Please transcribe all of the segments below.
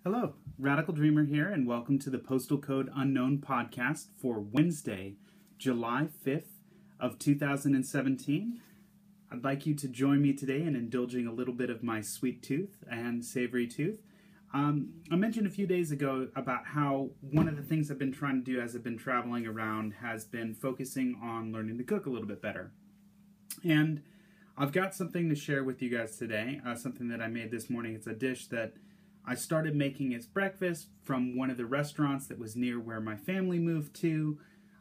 Hello, Radical Dreamer here, and welcome to the Postal Code Unknown podcast for Wednesday, July 5th of 2017. I'd like you to join me today in indulging a little bit of my sweet tooth and savory tooth. I mentioned a few days ago about how one of the things I've been trying to do as I've been traveling around has been focusing on learning to cook a little bit better. And I've got something to share with you guys today, something that I made this morning. It's a dish that I started making as breakfast from one of the restaurants that was near where my family moved to,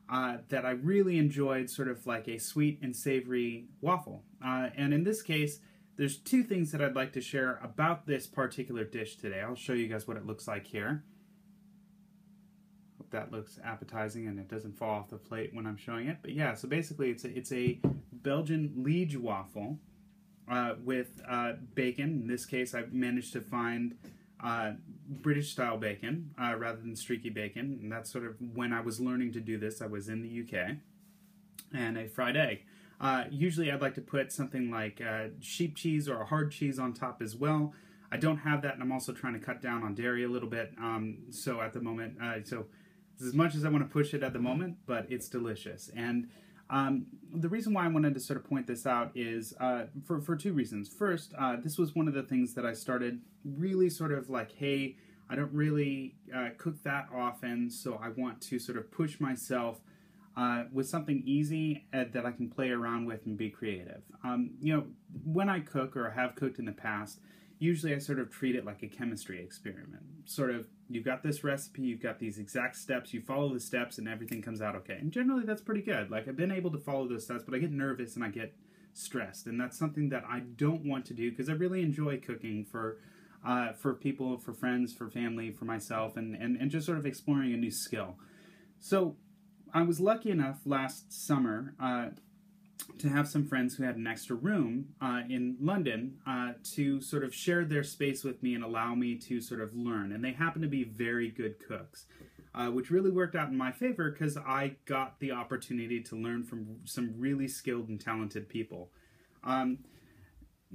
that I really enjoyed, sort of like a sweet and savory waffle. And in this case, there's two things that I'd like to share about this particular dish today. I'll show you guys what it looks like here. Hope that looks appetizing and it doesn't fall off the plate when I'm showing it. But yeah, so basically it's a Belgian liege waffle with bacon. In this case, I've managed to find British style bacon rather than streaky bacon, and that's sort of when I was learning to do this. I was in the UK, and a fried egg. Usually I'd like to put something like sheep cheese or a hard cheese on top as well. I don't have that, and I'm also trying to cut down on dairy a little bit, so at the moment, so it's as much as I want to push it at the moment, but it's delicious. And the reason why I wanted to sort of point this out is for two reasons. First, this was one of the things that I started really sort of like, hey, I don't really cook that often, so I want to sort of push myself with something easy that I can play around with and be creative. When I cook or have cooked in the past, usually I sort of treat it like a chemistry experiment. Sort of, you've got this recipe, you've got these exact steps, you follow the steps and everything comes out okay. And generally that's pretty good. Like, I've been able to follow those steps, but I get nervous and I get stressed. And that's something that I don't want to do, because I really enjoy cooking for people, for friends, for family, for myself, and just sort of exploring a new skill. So I was lucky enough last summer to have some friends who had an extra room in London to sort of share their space with me and allow me to sort of learn. And they happen to be very good cooks, which really worked out in my favor because I got the opportunity to learn from some really skilled and talented people.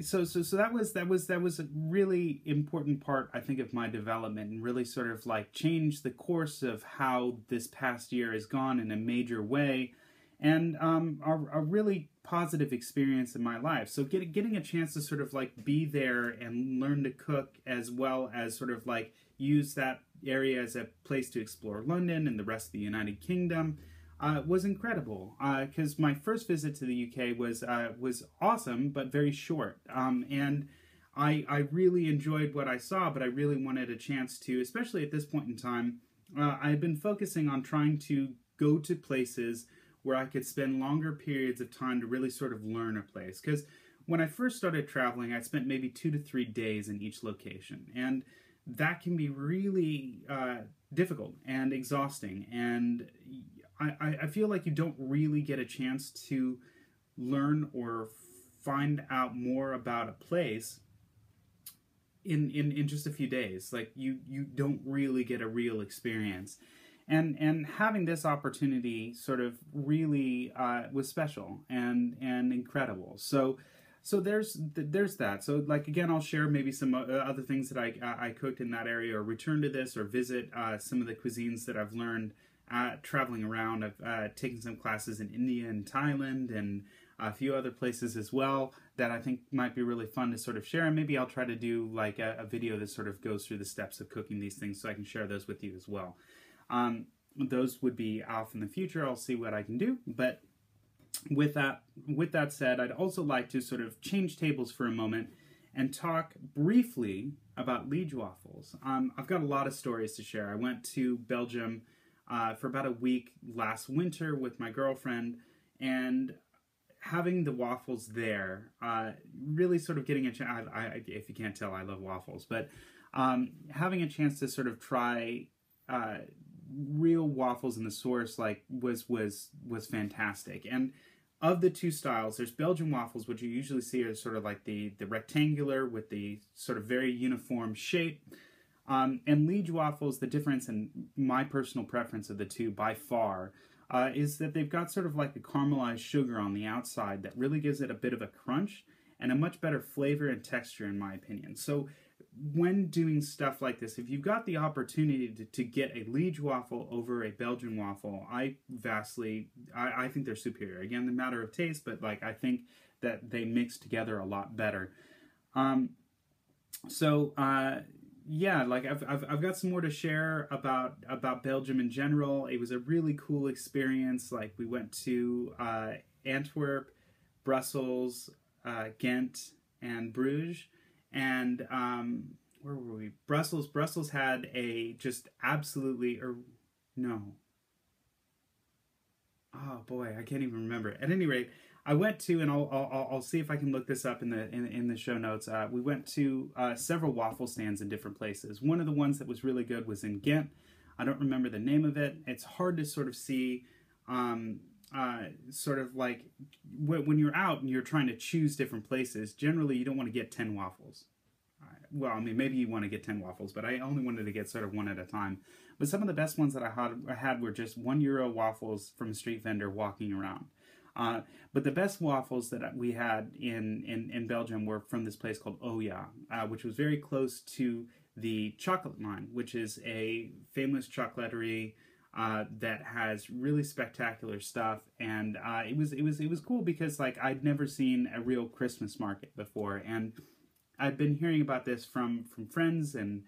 So that was a really important part, I think, of my development, and really sort of like changed the course of how this past year has gone in a major way. And a really positive experience in my life. So getting a chance to sort of like be there and learn to cook, as well as sort of like use that area as a place to explore London and the rest of the United Kingdom was incredible. Because my first visit to the UK was awesome, but very short. And I really enjoyed what I saw, but I really wanted a chance to, especially at this point in time, I had been focusing on trying to go to places where I could spend longer periods of time to really sort of learn a place. Because when I first started traveling, I spent maybe 2 to 3 days in each location. And that can be really difficult and exhausting. And I feel like you don't really get a chance to learn or find out more about a place in just a few days. Like, you don't really get a real experience. And having this opportunity sort of really was special and incredible. So there's that. So, like, again, I'll share maybe some other things that I cooked in that area, or return to this, or visit some of the cuisines that I've learned traveling around. I've taken some classes in India and Thailand and a few other places as well that I think might be really fun to sort of share. And maybe I'll try to do like a video that sort of goes through the steps of cooking these things so I can share those with you as well. Those would be off in the future. I'll see what I can do. But with that said, I'd also like to sort of change tables for a moment and talk briefly about liege waffles. I've got a lot of stories to share. I went to Belgium for about a week last winter with my girlfriend, and having the waffles there, really sort of getting a chance. If you can't tell, I love waffles, but having a chance to sort of try real waffles in the source was fantastic. And of the two styles, there's Belgian waffles, which you usually see are sort of like the rectangular with the sort of very uniform shape. And liege waffles, the difference in my personal preference of the two by far is that they've got sort of like a caramelized sugar on the outside that really gives it a bit of a crunch and a much better flavor and texture, in my opinion. So when doing stuff like this, if you've got the opportunity to get a Liege waffle over a Belgian waffle, I think they're superior. Again, the matter of taste, but like I think that they mix together a lot better. Yeah, like I've got some more to share about Belgium in general. It was a really cool experience. Like we went to Antwerp, Brussels, Ghent, and Bruges, and where were we? Brussels. Brussels had a just absolutely no. Oh boy, I can't even remember. At any rate, I went to, and I'll see if I can look this up in the show notes. We went to several waffle stands in different places. One of the ones that was really good was in Ghent. I don't remember the name of it. It's hard to sort of see, sort of like when you're out and you're trying to choose different places. Generally, you don't want to get 10 waffles. Well, I mean, maybe you want to get 10 waffles, but I only wanted to get sort of one at a time. But some of the best ones that I had were just €1 waffles from a street vendor walking around. But the best waffles that we had in Belgium were from this place called Oya, which was very close to the Chocolate Line, which is a famous chocolaterie that has really spectacular stuff. And it was cool because like I'd never seen a real Christmas market before, and I'd been hearing about this from friends and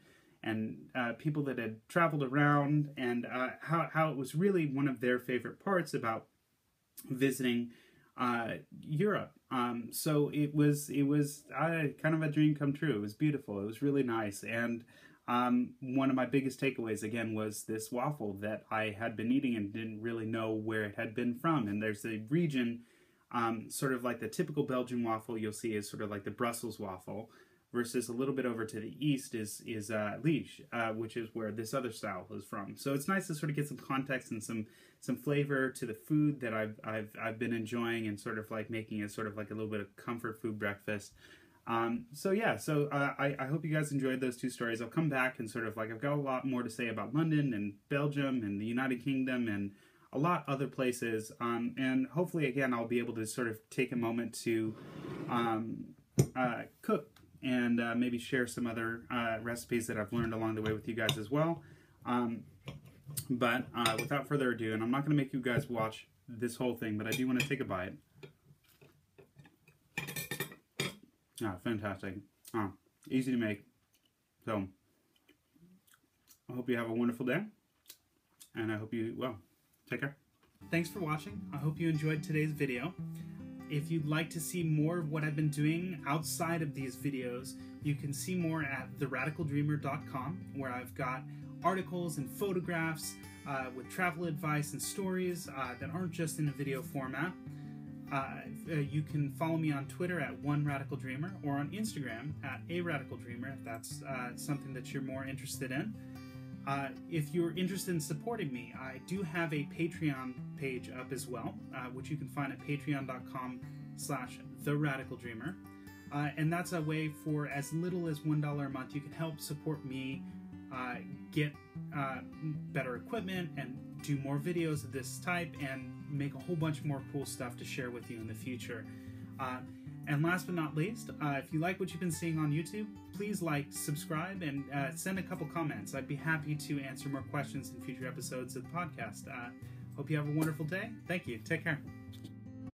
people that had traveled around, and how it was really one of their favorite parts about visiting Europe. So it was kind of a dream come true. It was beautiful. It was really nice. And one of my biggest takeaways again was this waffle that I had been eating and didn't really know where it had been from. And there's a region, sort of like the typical Belgian waffle you'll see is sort of like the Brussels waffle, versus a little bit over to the east is Liege, which is where this other style is from. So it's nice to sort of get some context and some flavor to the food that I've been enjoying, and sort of like making it sort of like a little bit of comfort food breakfast. So I hope you guys enjoyed those two stories. I'll come back and sort of like I've got a lot more to say about London and Belgium and the United Kingdom and a lot other places. And hopefully again I'll be able to sort of take a moment to cook and maybe share some other recipes that I've learned along the way with you guys as well. But without further ado, and I'm not going to make you guys watch this whole thing, but I do want to take a bite. Fantastic. Easy to make. So, I hope you have a wonderful day, and I hope you, well, take care. Thanks for watching. I hope you enjoyed today's video. If you'd like to see more of what I've been doing outside of these videos, you can see more at theradicaldreamer.com, where I've got articles and photographs with travel advice and stories that aren't just in a video format. You can follow me on Twitter at @OneRadicalDreamer or on Instagram at @aRadicalDreamer if that's something that you're more interested in. If you're interested in supporting me, I do have a Patreon page up as well, which you can find at patreon.com/TheRadicalDreamer. And that's a way for as little as $1 a month you can help support me get better equipment and do more videos of this type and make a whole bunch more cool stuff to share with you in the future. And last but not least, if you like what you've been seeing on YouTube, please like, subscribe, and send a couple comments. I'd be happy to answer more questions in future episodes of the podcast. Hope you have a wonderful day. Thank you. Take care.